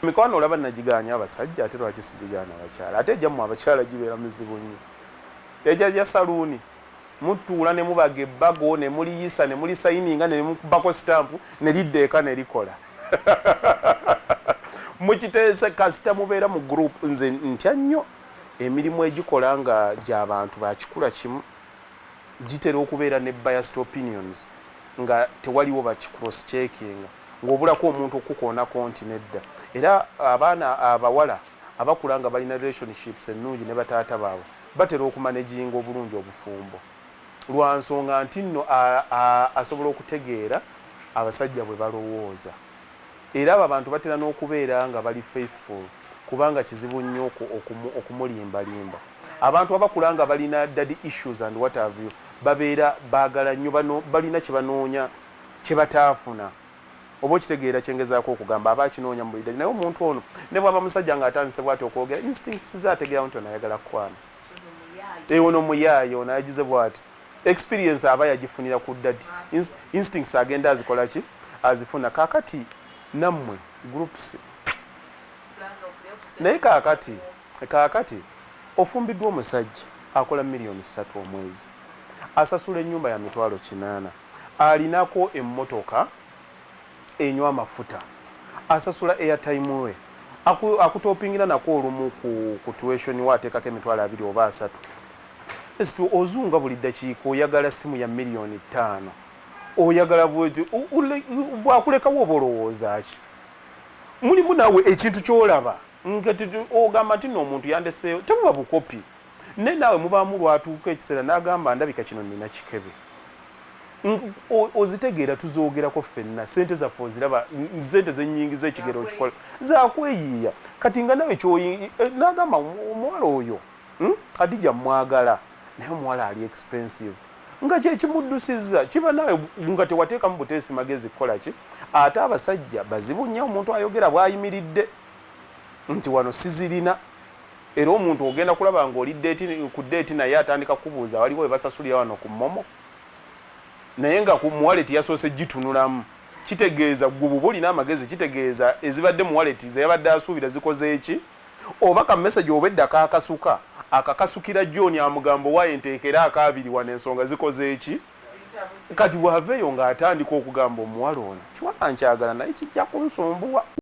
Mikwano olaba nagiganya abasajja ate lwaki sigigana abakyala ate ejjamu abakyala gibeera mizibu nnyo ejja ya saluuni mutuula ne mubaga ebbago ne muliyisa ne mulisayininga ne mukubako sitampu ne lidda eka ne likola mukiteesa kasita mubeera mu group nze ntya nnyo emirimu egikola nga gy'abantu bakikula kimu gitera okubeera ne biased opinions nga tewaliwo bakicross checking ng'obulako omuntu okukoonako nti nedda era abaana abawala abakula nga balina relationships ennungi ne bataata baabwe batera okumanaginga obulungi obufumbo lwa nsonga nti nno asobola okutegeera abasajja bwe balowooza era abo abantu batera n'okubeera nga bali faithful kubanga kizibu nnyo okumulimbalimba abantu abakula nga balina daddy issues and what have you babeera baagala nnyo balina kye banoonya kye bataafuna oba okitegeera kyengezaako okugamba aba akinoonya mu bulidde naye omuntu ono ne bwaba musajja ng'atandise bw'ati okwogera instincts ze ategeera nti ono ayagala kukwana ono muyaaye ono ayagize bw'ati experience aba yagifunira ku daddy instincts agenda azikola ki azifuna kaakati nammwe groups naye kaakati ofumbiddwa omusajja akola miliyoni 3 omwezi asasula ennyumba ya mitwalo 8 alinako emmotoka enywa amafuta asasula airtime we akutopingira nako olumu ku tuition wateekako emitwalo 2 oba 3 esitu ozunga buli ddakiika oyagala simu ya miliyoni 5 oyagala bwakulekawo oba olowooza ki mulimu naawe ekintu kyolaba ogamba nti n'omuntu yandeseeyo tebuba bukopi naye naawe mubaamu lwatuuka ekiseera n'agamba ndabika kino nina kikebe ozitegeera tuzoogerako ffenna sente zaffe oziraba sente zennyingiza ekigero okikola zakweyiiya kati nga nawe n'agamba omuwala oyo Khadija mwagala naye omuwala ali expensive nga kyekimuddusiza kiba nawe nga tewateekamu buteesi magezi kukola ki ate abasajja bazibu nnyo omuntu ayogera bw'ayimiridde nti wano sizirina era omuntu ogenda kulaba ng'oli ku deeti naye atandika kubuuza waliwo we basasulira wano ku momo naye nga ku muwaleti yasoose gitunulamu kitegeeza gwe bulina amagezi kitegeeza ezibadde muwaleti ze yabadde asuubira zikoze eki oba ka message obedda kaakasuka akakasukira John amugamba waye nteekera akabiri wano ensonga zikoze eki kati bw'aveeyo ng'atandika okugamba omuwala ono kiwala nkyagala naye kijja kunsumbuwa